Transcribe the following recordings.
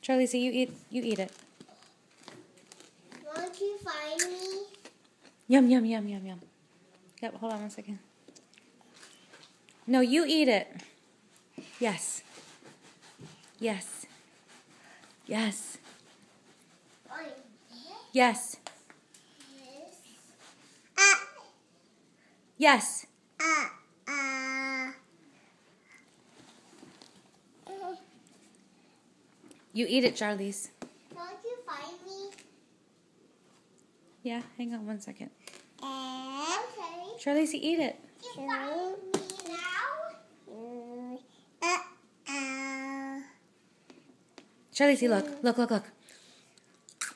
Charlie, see, you eat it. Won't you find me? Yum, yum, yum, yum, yum. Yep, hold on 1 second. No, you eat it. Yes. Yes. Yes. Yes. Yes. You eat it, Charlize. Won't you find me? Yeah, hang on 1 second. Okay. Charlize, you eat it. You find me now? Charlize, look. Look, look, look.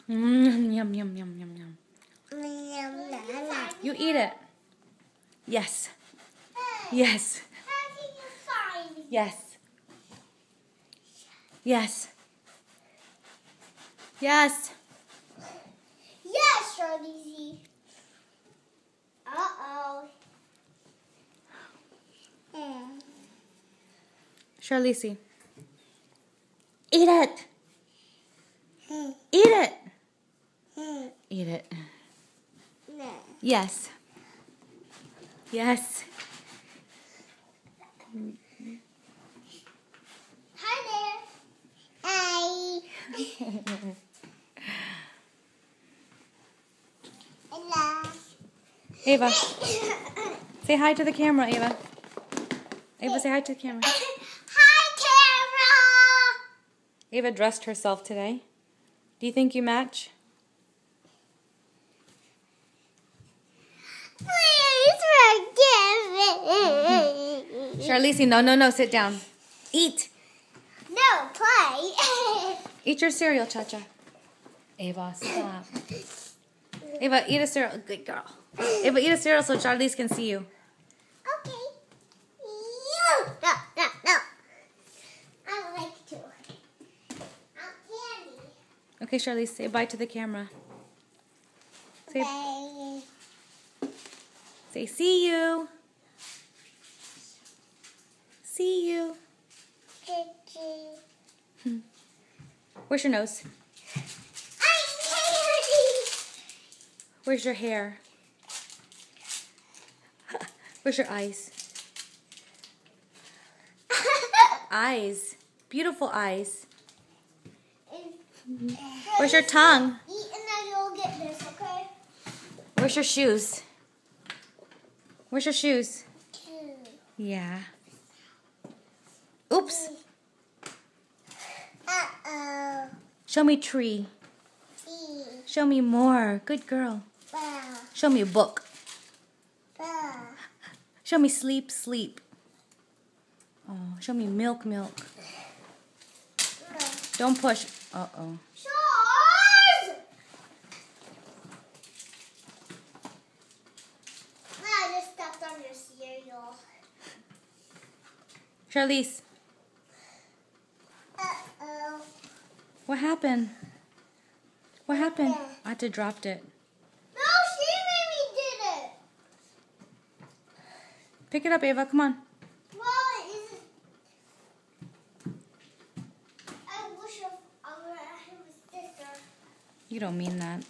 Yum, yum, yum, yum, yum. You eat it. Yes. Yes. How did you find me? Yes. Yes. Yes. Yes, Charlize. Uh-oh. Charlize. Eat it. Eat it. Eat it. No. Yes. Yes. Hi there. Hi. Hello. Ava, say hi to the camera, Ava. Ava, say hi to the camera. Hi, camera. Ava dressed herself today. Do you think you match? Please forgive me. Charlize, no, sit down. Eat. No, play. Eat your cereal, Cha-Cha. Ava, stop. Ava, eat a cereal. Good girl. Ava, eat a cereal so Charlize can see you. Okay. You. No. I would like to. Candy. Okay, Charlize, say bye to the camera. Say, Bye. say see you. See you. Where's your nose? Where's your hair? Where's your eyes? Eyes. Beautiful eyes. Where's your tongue? Eat and then you'll get this, okay? Where's your shoes? Where's your shoes? 2. Yeah. Oops. Uh-oh. Show me tree. E. Show me more. Good girl. Ba. Show me a book. Ba. Show me sleep, sleep. Oh, show me milk, milk. Don't push. Uh-oh. Charles! I just stepped on your cereal. Charlize, Uh-oh. what happened? What happened? I had to dropped it. No, she made me did it. Pick it up, Ava. Come on. Well, is it? I wish I was sister. You don't mean that.